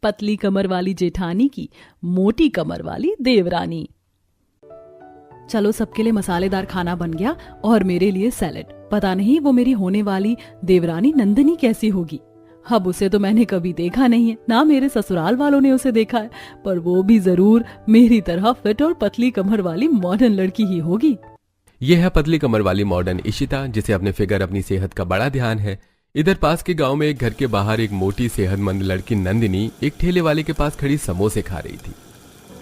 पतली कमर वाली जेठानी की मोटी कमर वाली देवरानी। चलो, सबके लिए मसालेदार खाना बन गया और मेरे लिए सैलेड। पता नहीं वो मेरी होने वाली देवरानी नंदिनी कैसी होगी। अब उसे तो मैंने कभी देखा नहीं है, ना मेरे ससुराल वालों ने उसे देखा है, पर वो भी जरूर मेरी तरह फिट और पतली कमर वाली मॉडर्न लड़की ही होगी। यह है पतली कमर वाली मॉडर्न इशिता, जिसे अपने फिगर, अपनी सेहत का बड़ा ध्यान है। इधर पास के गांव में एक घर के बाहर एक मोटी सेहतमंद लड़की नंदिनी एक ठेले वाले के पास खड़ी समोसे खा रही थी।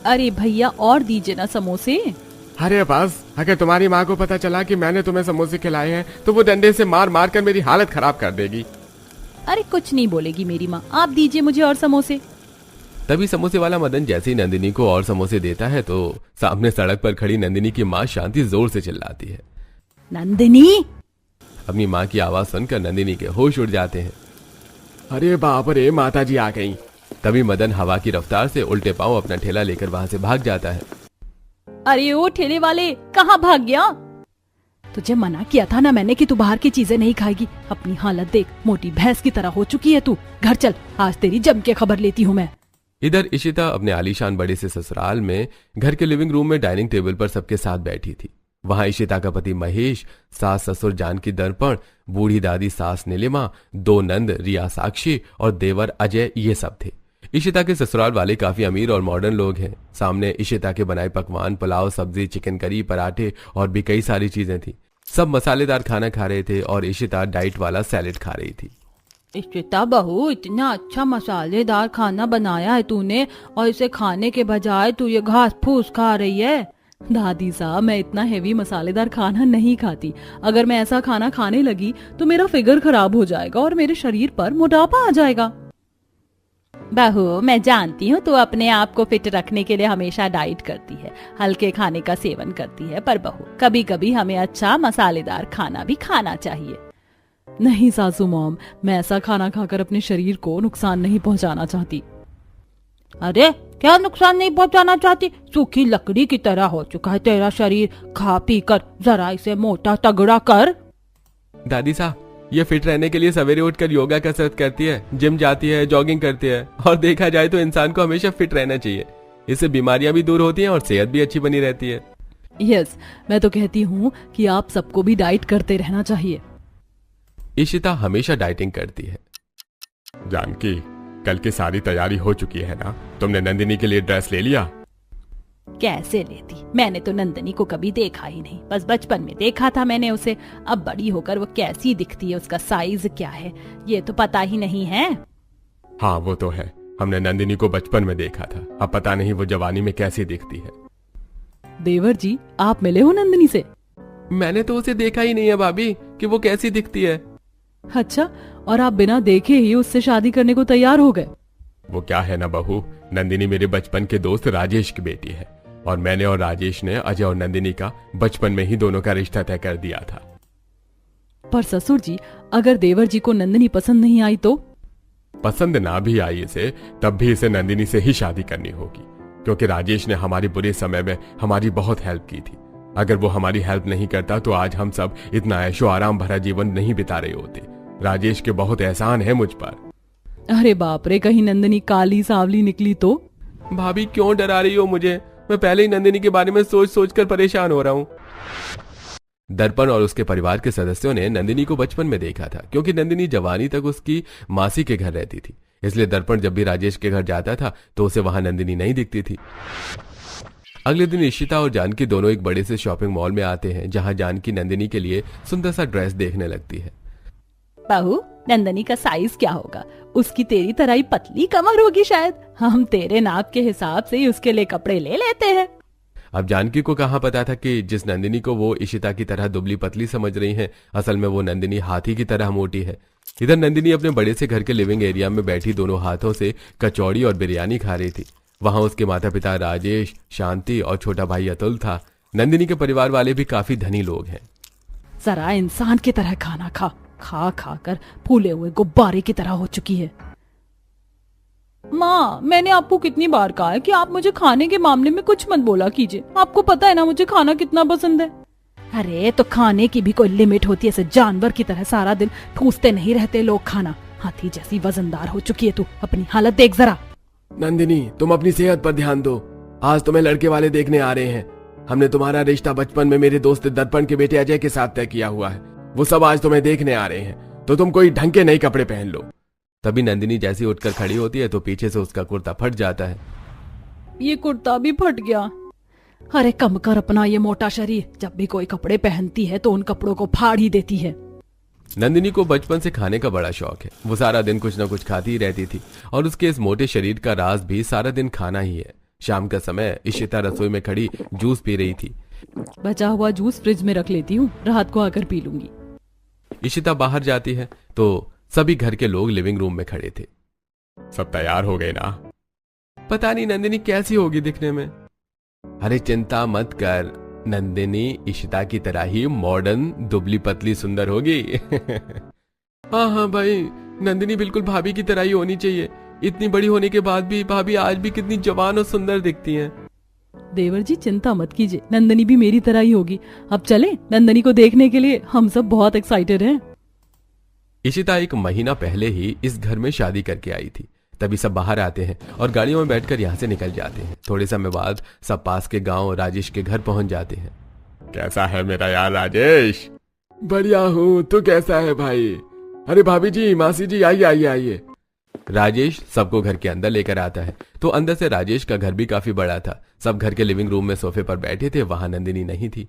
अरे भैया, और दीजिए ना समोसे। अरे बस, अगर तुम्हारी माँ को पता चला कि मैंने तुम्हें समोसे खिलाए हैं तो वो डंडे से मार मार कर मेरी हालत खराब कर देगी। अरे कुछ नहीं बोलेगी मेरी माँ, आप दीजिए मुझे और समोसे। तभी समोसे वाला मदन जैसे ही नंदिनी को और समोसे देता है तो सामने सड़क पर खड़ी नंदिनी की माँ शांति जोर से चिल्लाती है, नंदिनी। अपनी माँ की आवाज सुनकर नंदिनी के होश उड़ जाते हैं। अरे बाप रे, माता जी आ गई। तभी मदन हवा की रफ्तार से उल्टे पांव अपना ठेला लेकर वहां से भाग जाता है। अरे ओ ठेले वाले, कहाँ भाग गया? तुझे मना किया था ना मैंने कि तू बाहर की चीजें नहीं खाएगी। अपनी हालत देख, मोटी भैंस की तरह हो चुकी है तू। घर चल, आज तेरी जम के खबर लेती हूँ मैं। इधर इशिता अपने आलीशान बड़े से ससुराल में घर के लिविंग रूम में डाइनिंग टेबल पर सबके साथ बैठी थी। वहां इशिता का पति महेश, सास ससुर जानकी दर्पण, बूढ़ी दादी सास नीलिमा, दो नंद रिया साक्षी और देवर अजय, ये सब थे। इशिता के ससुराल वाले काफी अमीर और मॉडर्न लोग हैं। सामने इशिता के बनाए पकवान, पुलाव, सब्जी, चिकन करी, पराठे और भी कई सारी चीजें थी। सब मसालेदार खाना खा रहे थे और इशिता डाइट वाला सैलेड खा रही थी। इशिता बहू, इतना अच्छा मसालेदार खाना बनाया है तूने और इसे खाने के बजाय तू ये घास फूस खा रही है। दादी साहब, मैं इतना हेवी मसालेदार खाना नहीं खाती। अगर मैं ऐसा खाना खाने लगी तो मेरा फिगर खराब हो जाएगा और मेरे शरीर पर मोटापा आ जाएगा। बहू, मैं जानती हूँ तू अपने आप को फिट रखने के लिए हमेशा डाइट करती है, हल्के खाने का सेवन करती है, पर बहू कभी कभी हमें अच्छा मसालेदार खाना भी खाना चाहिए। नहीं सासू मॉम, मैं ऐसा खाना खाकर अपने शरीर को नुकसान नहीं पहुँचाना चाहती। अरे क्या नुकसान नहीं पहुँचाना चाहती? सूखी लकड़ी की तरह हो चुका है तेरा शरीर। खा पी कर जरा इसे मोटा तगड़ा कर। दादी साहब, ये फिट रहने के लिए सवेरे उठकर योगा कसरत करती है, जिम जाती है, जॉगिंग करती है, और देखा जाए तो इंसान को हमेशा फिट रहना चाहिए। इससे बीमारियां भी दूर होती हैं और सेहत भी अच्छी बनी रहती है। यस, मैं तो कहती हूँ कि आप सबको भी डाइट करते रहना चाहिए। इशिता हमेशा डाइटिंग करती है। जानकी, कल की सारी तैयारी हो चुकी है ना? तुमने नंदिनी के लिए ड्रेस ले लिया? कैसे लेती, मैंने तो नंदिनी को कभी देखा ही नहीं। बस बचपन में देखा था मैंने उसे। अब बड़ी होकर वो कैसी दिखती है, उसका साइज क्या है, ये तो पता ही नहीं है। हाँ वो तो है, हमने नंदिनी को बचपन में देखा था, अब पता नहीं वो जवानी में कैसी दिखती है। देवर जी, आप मिले हो नंदिनी से? मैंने तो उसे देखा ही नहीं है भाभी कि वो कैसी दिखती है। अच्छा, और आप बिना देखे ही उससे शादी करने को तैयार हो गए? वो क्या है ना बहू, नंदिनी मेरे बचपन के दोस्त राजेश की बेटी है और मैंने और राजेश ने अजय और नंदिनी का बचपन में ही दोनों का रिश्ता तय कर दिया था। पर ससुर जी, अगर देवर जी को नंदिनी पसंद नहीं आई तो? पसंद ना भी आई इसे, तब भी इसे नंदिनी से ही शादी करनी होगी, क्योंकि राजेश ने हमारे बुरे समय में हमारी बहुत हेल्प की थी। अगर वो हमारी हेल्प नहीं करता तो आज हम सब इतना ऐशो आराम भरा जीवन नहीं बिता रहे होते। राजेश के बहुत एहसान है मुझ पर। अरे बाप रे, कहीं नंदिनी काली सांवली निकली तो? भाभी क्यों डरा रही हो मुझे? मैं पहले ही नंदिनी के बारे में सोच सोच कर परेशान हो रहा हूँ। दर्पण और उसके परिवार के सदस्यों ने नंदिनी को बचपन में देखा था, क्योंकि नंदिनी जवानी तक उसकी मासी के घर रहती थी। इसलिए दर्पण जब भी राजेश के घर जाता था तो उसे वहां नंदिनी नहीं दिखती थी। अगले दिन इशिता और जानकी दोनों एक बड़े से शॉपिंग मॉल में आते हैं, जहां जानकी नंदिनी के लिए सुंदर सा ड्रेस देखने लगती है। बहू, नंदिनी का साइज क्या होगा? उसकी तेरी तरह ही पतली कमर होगी शायद। हम तेरे नाप के हिसाब से ही उसके लिए कपड़े ले लेते हैं। अब जानकी को कहाँ पता था कि जिस नंदिनी को वो इशिता की तरह दुबली पतली समझ रही है, असल में वो नंदिनी हाथी की तरह मोटी है। इधर नंदिनी अपने बड़े से घर के लिविंग एरिया में बैठी दोनों हाथों से कचौड़ी और बिरयानी खा रही थी। वहां उसके माता पिता राजेश, शांति और छोटा भाई अतुल था। नंदिनी के परिवार वाले भी काफी धनी लोग हैं। जरा इंसान की तरह खाना खा, खा खा कर फूले हुए गुब्बारे की तरह हो चुकी है। माँ, मैंने आपको कितनी बार कहा है कि आप मुझे खाने के मामले में कुछ मत बोला कीजिए। आपको पता है ना मुझे खाना कितना पसंद है। अरे तो खाने की भी कोई लिमिट होती है, ऐसे जानवर की तरह सारा दिन ठूसते नहीं रहते लोग खाना। हाथी जैसी वजनदार हो चुकी है तू, अपनी हालत देख जरा। नंदिनी, तुम अपनी सेहत पर ध्यान दो। आज तुम्हें लड़के वाले देखने आ रहे हैं। हमने तुम्हारा रिश्ता बचपन में मेरे दोस्त दर्पण के बेटे अजय के साथ तय किया हुआ है। वो सब आज तुम्हें देखने आ रहे हैं, तो तुम कोई ढंग के नए कपड़े पहन लो। तभी नंदिनी जैसी उठकर खड़ी होती है तो पीछे से उसका कुर्ता फट जाता है। ये कुर्ता भी फट गया। अरे कम कर अपना ये मोटा शरीर, जब भी कोई कपड़े पहनती है तो उन कपड़ों को फाड़ ही देती है। नंदिनी को बचपन से खाने का बड़ा शौक है। वो सारा दिन कुछ न कुछ खाती ही रहती थी और उसके इस मोटे शरीर का राज भी सारा दिन खाना ही है। शाम का समय इशिता रसोई में खड़ी जूस पी रही थी। बचा हुआ जूस फ्रिज में रख लेती हूँ, रात को आकर पी लूंगी। इशिता बाहर जाती है तो सभी घर के लोग लिविंग रूम में खड़े थे। सब तैयार हो गए ना? पता नहीं नंदिनी कैसी होगी दिखने में। अरे चिंता मत कर, नंदिनी इशिता की तरह ही मॉडर्न दुबली पतली सुंदर होगी। हाँ हाँ भाई, नंदिनी बिल्कुल भाभी की तरह ही होनी चाहिए। इतनी बड़ी होने के बाद भी भाभी आज भी कितनी जवान और सुंदर दिखती हैं। देवर जी चिंता मत कीजिए, नंदनी भी मेरी तरह ही होगी। अब चले नंदनी को देखने के लिए, हम सब बहुत एक्साइटेड हैं। इशिता 1 महीना पहले ही इस घर में शादी करके आई थी। तभी सब बाहर आते हैं और गाड़ियों में बैठकर यहाँ से निकल जाते हैं। थोड़े समय बाद सब पास के गांव राजेश के घर पहुंच जाते हैं। कैसा है मेरा यार राजेश? बढ़िया हूँ, तू कैसा है भाई? अरे भाभी जी, मासी जी, आइए आइए आइए। राजेश सबको घर के अंदर लेकर आता है। तो अंदर से राजेश का घर भी काफी बड़ा था। सब घर के लिविंग रूम में सोफे पर बैठे थे। वहां नंदिनी नहीं थी।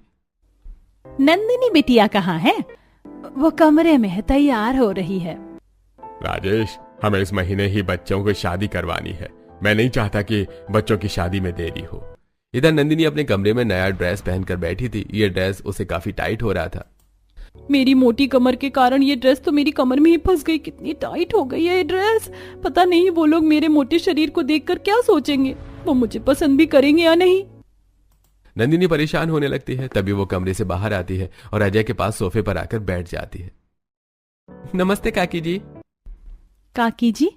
नंदिनी बिटिया कहाँ है? वो कमरे में है, तैयार हो रही है। राजेश, हमें इस महीने ही बच्चों को शादी करवानी है। मैं नहीं चाहता कि बच्चों की शादी में देरी हो। इधर नंदिनी अपने कमरे में नया ड्रेस पहनकर बैठी थी। ये ड्रेस उसे काफी टाइट हो रहा था। मेरी मोटी कमर के कारण ये ड्रेस तो मेरी कमर में ही फंस गई। कितनी टाइट हो गई है ये ड्रेस। पता नहीं वो लोग मेरे मोटे शरीर को देखकर क्या सोचेंगे, वो मुझे पसंद भी करेंगे या नहीं। नंदिनी परेशान होने लगती है। तभी वो कमरे से बाहर आती है और अजय के पास सोफे पर आकर बैठ जाती है। नमस्ते काकी जी। काकी जी?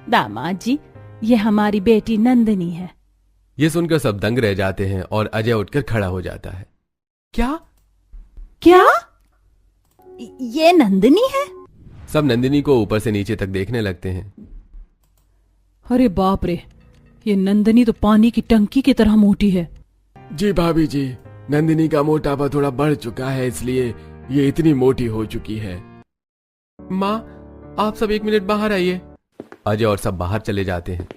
दामाद जी, ये हमारी बेटी नंदिनी है। ये सुनकर सब दंग रह जाते हैं और अजय उठकर खड़ा हो जाता है। क्या क्या ये नंदिनी है? सब नंदिनी को ऊपर से नीचे तक देखने लगते हैं। अरे बाप रे, ये नंदिनी तो पानी की टंकी की तरह मोटी है। जी भाभी जी, नंदिनी का मोटापा थोड़ा बढ़ चुका है, इसलिए ये इतनी मोटी हो चुकी है। माँ, आप सब 1 मिनट बाहर आइए। अजय और सब बाहर चले जाते हैं।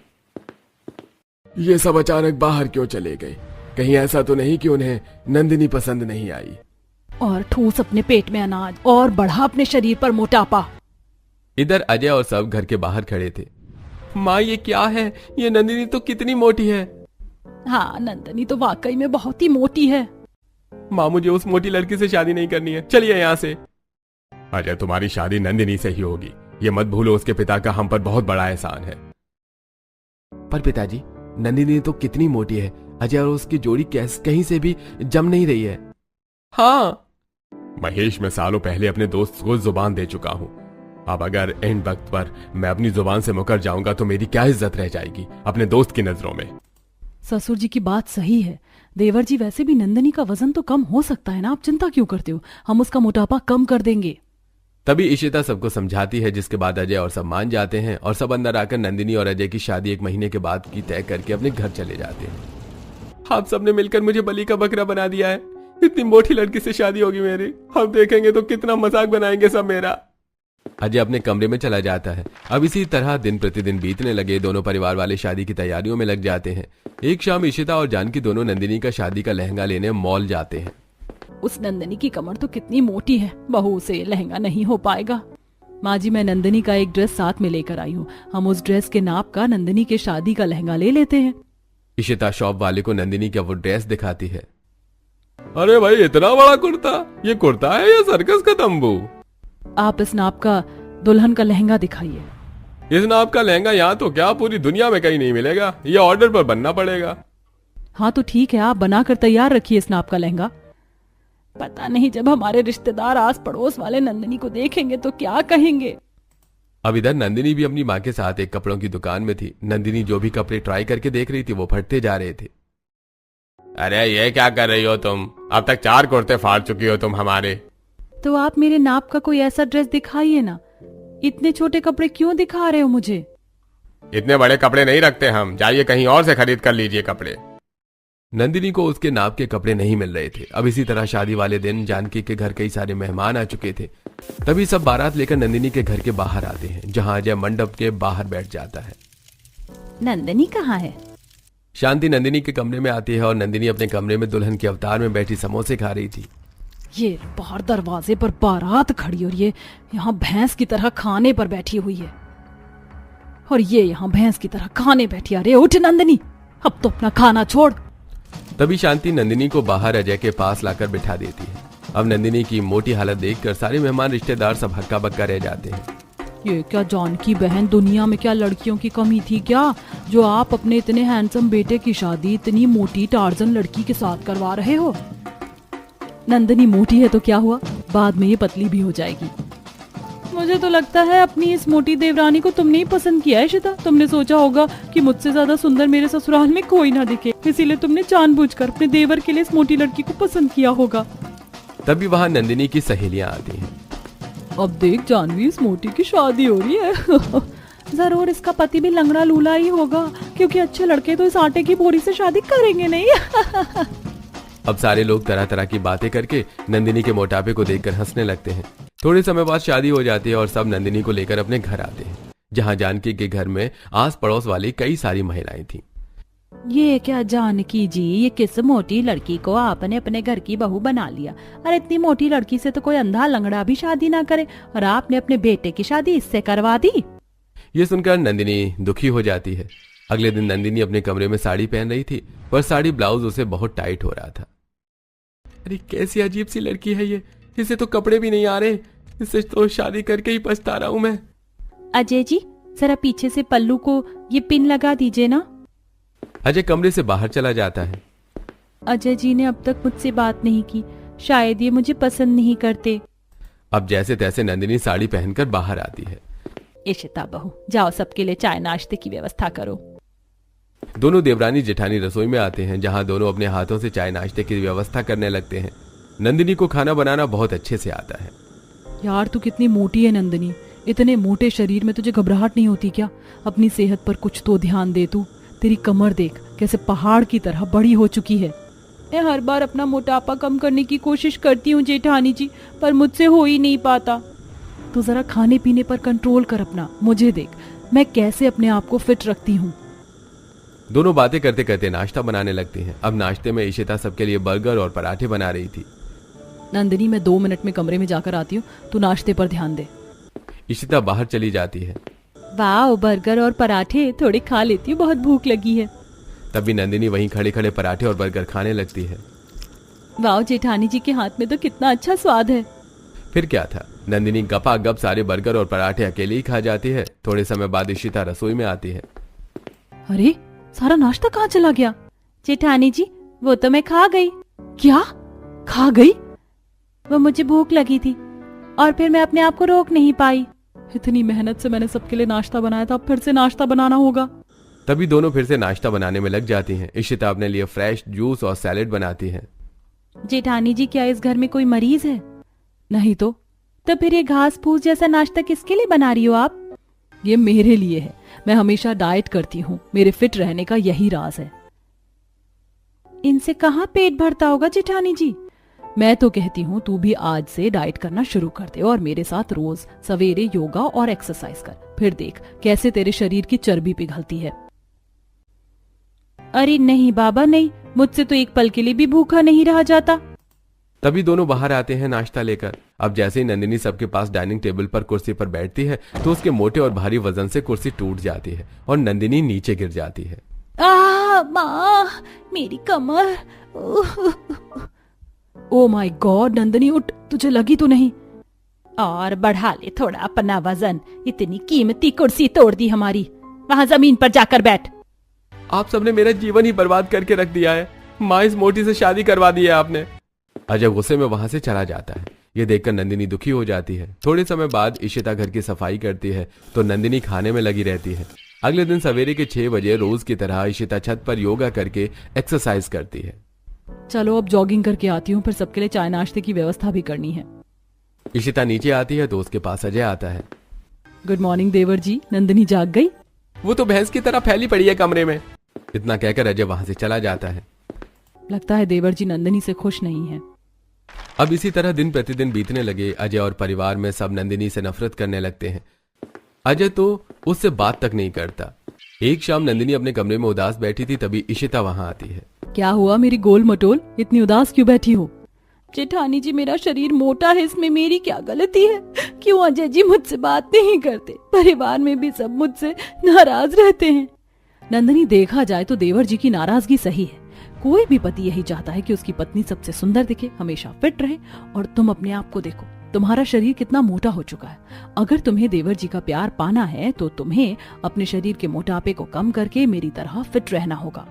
ये सब अचानक बाहर क्यों चले गए? कहीं ऐसा तो नहीं कि उन्हें नंदिनी पसंद नहीं आई? और ठूस अपने पेट में अनाज और बढ़ा अपने शरीर पर मोटापा। इधर अजय और सब घर के बाहर खड़े थे। माँ, ये क्या है? ये नंदिनी तो कितनी मोटी है। हाँ, नंदिनी तो वाकई में बहुत ही मोटी है। माँ, मुझे उस मोटी लड़की से शादी नहीं करनी है। चलिए यहाँ से। अजय, तुम्हारी शादी नंदिनी से ही होगी। ये मत भूलो, उसके पिता का हम पर बहुत बड़ा एहसान है। पर पिताजी, नंदिनी तो कितनी मोटी है। अजय और उसकी जोड़ी कहीं से भी जम नहीं रही है। हाँ महेश, मैं सालों पहले अपने दोस्त को जुबान दे चुका हूँ। अब अगर एंड वक्त पर मैं अपनी जुबान से मुकर जाऊंगा तो मेरी क्या इज्जत रह जाएगी अपने दोस्त की नजरों में। ससुर जी की बात सही है। देवर जी, वैसे भी नंदिनी का वजन तो कम हो सकता है ना, आप चिंता क्यों करते हो? हम उसका मोटापा कम कर देंगे। तभी इशिता सबको समझाती है, जिसके बाद अजय और सब मान जाते हैं और सब अंदर आकर नंदिनी और अजय की शादी 1 महीने के बाद की तय करके अपने घर चले जाते हैं। आप सबने मिलकर मुझे बलि का बकरा बना दिया है। इतनी मोटी लड़की से शादी होगी मेरी। हम देखेंगे तो कितना मजाक बनाएंगे सब मेरा। अजय अपने कमरे में चला जाता है। अब इसी तरह दिन प्रतिदिन बीतने लगे। दोनों परिवार वाले शादी की तैयारियों में लग जाते हैं। एक शाम इशिता और जानकी दोनों नंदिनी का शादी का लहंगा लेने मॉल जाते हैं। उस नंदिनी की कमर तो कितनी मोटी है, बहू से लहंगा नहीं हो पाएगा। माँ जी, मैं नंदिनी का एक ड्रेस साथ में लेकर आई हूँ। हम उस ड्रेस के नाप का नंदिनी के शादी का लहंगा ले लेते हैं। इशिता शॉप वाले को नंदिनी का वो ड्रेस दिखाती है। अरे भाई, इतना बड़ा कुर्ता! ये कुर्ता है या सर्कस का तंबू? आप इस नाप का दुल्हन का लहंगा दिखाइए। इस नाप का लहंगा यहाँ तो क्या पूरी दुनिया में कहीं नहीं मिलेगा। ये ऑर्डर पर बनना पड़ेगा। हाँ तो ठीक है, आप बनाकर तैयार रखिए इस नाप का लहंगा। पता नहीं जब हमारे रिश्तेदार आस पड़ोस वाले नंदिनी को देखेंगे तो क्या कहेंगे। अब इधर नंदिनी भी अपनी माँ के साथ एक कपड़ों की दुकान में थी। नंदिनी जो भी कपड़े ट्राई करके देख रही थी वो फटते जा रहे थे। अरे ये क्या कर रही हो तुम? अब तक 4 कुर्ते फाड़ चुकी हो तुम हमारे। तो आप मेरे नाप का कोई ऐसा ड्रेस दिखाइए ना। इतने छोटे कपड़े क्यों दिखा रहे हो मुझे? इतने बड़े कपड़े नहीं रखते हम, जाइए कहीं और से खरीद कर लीजिए कपड़े। नंदिनी को उसके नाप के कपड़े नहीं मिल रहे थे। अब इसी तरह शादी वाले दिन जानकी के घर कई सारे मेहमान आ चुके थे। तभी सब बारात लेकर नंदिनी के घर के बाहर आते हैं, जहां अजय मंडप के बाहर बैठ जाता है। नंदिनी कहाँ है? शांति नंदिनी के कमरे में आती है और नंदिनी अपने कमरे में दुल्हन के अवतार में बैठी समोसे खा रही थी। ये बाहर दरवाजे पर बारात खड़ी और ये यहाँ भैंस की तरह खाने पर बैठी हुई है, और ये यहाँ भैंस की तरह खाने बैठी। अरे उठ नंदिनी, अब तो अपना खाना छोड़। तभी शांति नंदिनी को बाहर अजय के पास लाकर बिठा देती है। अब नंदिनी की मोटी हालत देखकर सारे मेहमान रिश्तेदार सब हक्का बक्का रह जाते हैं। ये क्या जानकी बहन, दुनिया में क्या लड़कियों की कमी थी क्या, जो आप अपने इतने हैंडसम बेटे की शादी इतनी मोटी टार्जन लड़की के साथ करवा रहे हो? नंदिनी मोटी है तो क्या हुआ, बाद में ये पतली भी हो जाएगी। मुझे तो लगता है अपनी इस मोटी देवरानी को तुमने ही पसंद किया है इशिता। तुमने सोचा होगा कि मुझसे ज्यादा सुंदर मेरे ससुराल में कोई ना दिखे, इसीलिए तुमने जानबूझकर अपने देवर के लिए इस मोटी लड़की को पसंद किया होगा। तभी वहां नंदिनी की सहेलियां आती हैं। अब देख जानवी, इस मोटी की शादी हो रही है। जरूर इसका पति भी लंगड़ा लूला ही होगा, क्योंकि अच्छे लड़के तो इस आटे की बोरी से शादी करेंगे नहीं। अब सारे लोग तरह तरह की बातें करके नंदिनी के मोटापे को देखकर हंसने लगते हैं। थोड़े समय बाद शादी हो जाती है और सब नंदिनी को लेकर अपने घर आते हैं, जहां जानकी के घर में आस पड़ोस वाली कई सारी महिलाएं थीं। ये क्या जानकी जी, ये किस मोटी लड़की को आपने अपने घर की बहू बना लिया? अरे इतनी मोटी लड़की से तो कोई अंधा लंगड़ा भी शादी ना करे, और आपने अपने बेटे की शादी इससे करवा दी। ये सुनकर नंदिनी दुखी हो जाती है। अगले दिन नंदिनी अपने कमरे में साड़ी पहन रही थी, पर साड़ी ब्लाउज उसे बहुत टाइट हो रहा था। अरे कैसी अजीब सी लड़की है ये, इसे तो कपड़े भी नहीं आ रहे, इससे तो शादी करके ही पछता रहा हूं मैं। अजय जी, जरा पीछे से पल्लू को ये पिन लगा दीजिए ना। अजय कमरे से बाहर चला जाता है। अजय जी ने अब तक मुझसे बात नहीं की, शायद ये मुझे पसंद नहीं करते। अब जैसे तैसे नंदिनी साड़ी पहनकर बाहर आती है। इशिता बहू, जाओ सबके लिए चाय नाश्ते की व्यवस्था करो। दोनों देवरानी जेठानी रसोई में आते हैं, जहां दोनों अपने हाथों से चाय नाश्ते की व्यवस्था करने लगते हैं। नंदिनी को खाना बनाना बहुत अच्छे से आता है। यार तू कितनी मोटी है नंदिनी, इतने मोटे शरीर में तुझे घबराहट नहीं होती क्या? अपनी सेहत पर कुछ तो ध्यान दे तू। तेरी कमर देख कैसे पहाड़ की तरह बड़ी हो चुकी है। मैं हर बार अपना मोटापा कम करने की कोशिश करती हूँ जेठानी जी, पर मुझसे हो ही नहीं पाता। तो जरा खाने पीने पर कंट्रोल कर अपना, मुझे देख मैं कैसे अपने आप को फिट रखती हूँ। दोनों बातें करते करते नाश्ता बनाने लगती हैं। अब नाश्ते में इशिता सबके लिए बर्गर और पराठे बना रही थी। नंदिनी, मैं 2 मिनट में कमरे में जाकर आती हूँ, तू नाश्ते पर ध्यान दे। इशिता बाहर चली जाती है। वाह, बर्गर और पराठे थोड़े खा लेती हूँ, बहुत भूख लगी है। तभी नंदिनी वहीं खड़े खड़े पराठे और बर्गर खाने लगती है। वाह, जेठानी जी के हाथ में तो कितना अच्छा स्वाद है। फिर क्या था, नंदिनी गपा गप सारे बर्गर और पराठे अकेले ही खा जाती है। थोड़े समय बाद इशिता रसोई में आती है। अरे सारा नाश्ता कहाँ चला गया? जेठानी जी, वो तो मैं खा गई। क्या खा गई? वो मुझे भूख लगी थी और फिर मैं अपने आप को रोक नहीं पाई। इतनी मेहनत से मैंने सबके लिए नाश्ता बनाया था, अब फिर से नाश्ता बनाना होगा। तभी दोनों फिर से नाश्ता बनाने में लग जाती हैं। इशिता अपने लिए फ्रेश जूस और सैलेड बनाती है। जेठानी जी, क्या इस घर में कोई मरीज है? नहीं तो फिर ये घास फूस जैसा नाश्ता किसके लिए बना रही हो आप? ये मेरे लिए है, मैं हमेशा डाइट करती हूँ, मेरे फिट रहने का यही राज है। इनसे कहाँ पेट भरता होगा जेठानी जी? मैं तो कहती हूँ तू भी आज से डाइट करना शुरू कर दे और मेरे साथ रोज सवेरे योगा और एक्सरसाइज कर, फिर देख कैसे तेरे शरीर की चर्बी पिघलती है। अरे नहीं बाबा नहीं, मुझसे तो एक पल के लिए भी भूखा नहीं रहा जाता। तभी दोनों बाहर आते हैं नाश्ता लेकर। अब जैसे ही नंदिनी सबके पास डाइनिंग टेबल पर कुर्सी पर बैठती है तो उसके मोटे और भारी वजन से कुर्सी टूट जाती है और नंदिनी नीचे गिर जाती है। माँ, मेरी कमर। ओ माय गॉड नंदिनी, उठ, तुझे लगी तो नहीं? और बढ़ा ले थोड़ा अपना वजन, इतनी कीमती कुर्सी तोड़ दी हमारी। वहां जमीन पर जाकर बैठ। आप सबने मेरा जीवन ही बर्बाद करके रख दिया है। माँ, इस मोटी से शादी करवा दी है आपने। अजय गुस्से में वहां से चला जाता है। ये देखकर नंदिनी दुखी हो जाती है। थोड़े समय बाद इशिता घर की सफाई करती है तो नंदिनी खाने में लगी रहती है। अगले दिन सवेरे के 6 बजे रोज की तरह इशिता छत पर योगा करके एक्सरसाइज करती है। चलो अब जॉगिंग करके आती हूँ, फिर सबके लिए चाय नाश्ते की व्यवस्था भी करनी है। इशिता नीचे आती है तो उसके पास अजय आता है। गुड मॉर्निंग देवर जी, नंदिनी जाग गई? वो तो भैंस की तरह फैली पड़ी है कमरे में। इतना कहकर अजय वहां से चला जाता है। लगता है देवर जी नंदिनी से खुश नहीं है। अब इसी तरह दिन प्रतिदिन बीतने लगे। अजय और परिवार में सब नंदिनी से नफरत करने लगते हैं। अजय तो उससे बात तक नहीं करता। एक शाम नंदिनी अपने कमरे में उदास बैठी थी, तभी इशिता वहां आती है। क्या हुआ मेरी गोल मटोल, इतनी उदास क्यों बैठी हो? जेठानी जी, मेरा शरीर मोटा है, इसमें मेरी क्या गलती है? क्यों अजय जी मुझसे बात नहीं करते? परिवार में भी सब मुझसे नाराज रहते हैं। नंदिनी, देखा जाए तो देवर जी की नाराजगी सही है। कोई भी पति यही चाहता है कि उसकी पत्नी सबसे सुंदर दिखे, हमेशा फिट रहे। और तुम अपने आप को देखो, तुम्हारा शरीर कितना मोटा हो चुका है। अगर तुम्हें देवर जी का प्यार पाना है तो तुम्हें अपने शरीर के मोटापे को कम करके मेरी तरह फिट रहना होगा।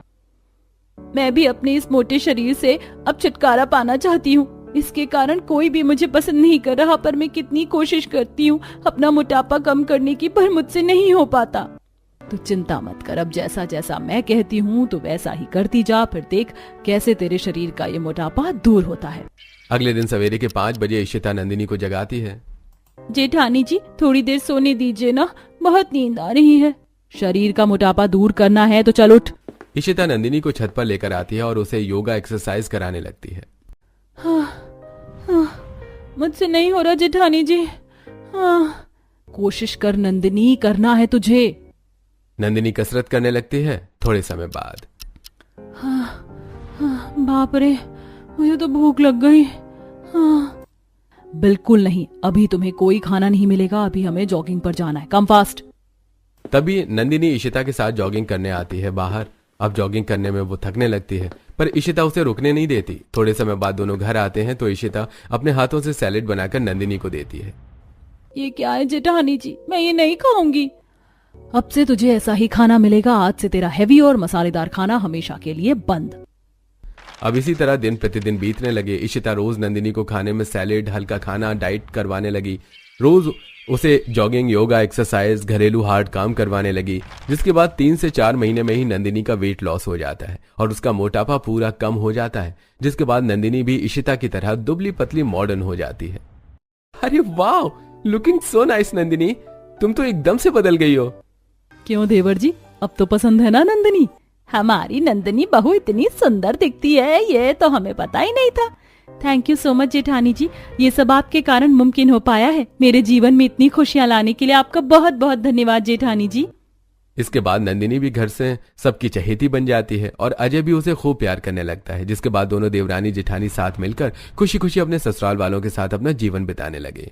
मैं भी अपने इस मोटे शरीर से अब छुटकारा पाना चाहती हूँ। इसके कारण कोई भी मुझे पसंद नहीं कर रहा, पर मैं कितनी कोशिश करती हूँ अपना मोटापा कम करने की, पर मुझसे नहीं हो पाता। तो चिंता मत कर, अब जैसा जैसा मैं कहती हूँ तो वैसा ही करती जा, फिर देख कैसे तेरे शरीर का ये मोटापा दूर होता है। अगले दिन सवेरे के 5 बजे इशिता नंदिनी को जगाती है। जेठानी जी, थोड़ी देर सोने दीजिए ना, बहुत नींद आ रही है। शरीर का मोटापा दूर करना है तो चल उठ। इशिता नंदिनी को छत पर लेकर आती है और उसे योगा एक्सरसाइज कराने लगती है। मुझसे नहीं हो रहा जेठानी जी। कोशिश कर नंदिनी, करना है तुझे। नंदिनी कसरत करने लगती है। थोड़े समय बाद बाप रे, मुझे तो भूख लग गई। बिल्कुल नहीं, अभी तुम्हें कोई खाना नहीं मिलेगा, अभी हमें जॉगिंग पर जाना है, कम फास्ट। तभी नंदिनी इशिता के साथ जॉगिंग करने आती है बाहर। अब जॉगिंग करने में वो थकने लगती है, पर इशिता उसे रुकने नहीं देती। थोड़े समय बाद दोनों घर आते हैं तो इशिता अपने हाथों से सैलेड बनाकर नंदिनी को देती है। ये क्या है जेठानी जी, मैं ये नहीं खाऊंगी। अब से तुझे ऐसा ही खाना मिलेगा। आज से तेरा हैवी और मसालेदार खाना हमेशा के लिए बंद। अब इसी तरह दिन प्रतिदिन बीतने लगे। इशिता रोज नंदिनी को खाने में सैलेड, हल्का खाना, डाइट करवाने लगी। रोज उसे जॉगिंग, योगा, एक्सरसाइज, घरेलू हार्ड काम करवाने लगी, जिसके बाद 3 से 4 महीने में ही नंदिनी का वेट लॉस हो जाता है और उसका मोटापा पूरा कम हो जाता है, जिसके बाद नंदिनी भी इशिता की तरह दुबली पतली मॉडर्न हो जाती है। अरे वाह, लुकिंग सो नाइस नंदिनी, तुम तो एकदम से बदल गई हो। क्यों देवर जी, अब तो पसंद है ना नंदिनी? हमारी नंदिनी बहू इतनी सुंदर दिखती है, ये तो हमें पता ही नहीं था। थैंक यू सो मच जेठानी जी, ये सब आपके कारण मुमकिन हो पाया है। मेरे जीवन में इतनी खुशियां लाने के लिए आपका बहुत बहुत धन्यवाद जेठानी जी। इसके बाद नंदिनी भी घर से सबकी चहेती बन जाती है और अजय भी उसे खूब प्यार करने लगता है, जिसके बाद दोनों देवरानी जेठानी साथ मिलकर खुशी खुशी अपने ससुराल वालों के साथ अपना जीवन बिताने लगे।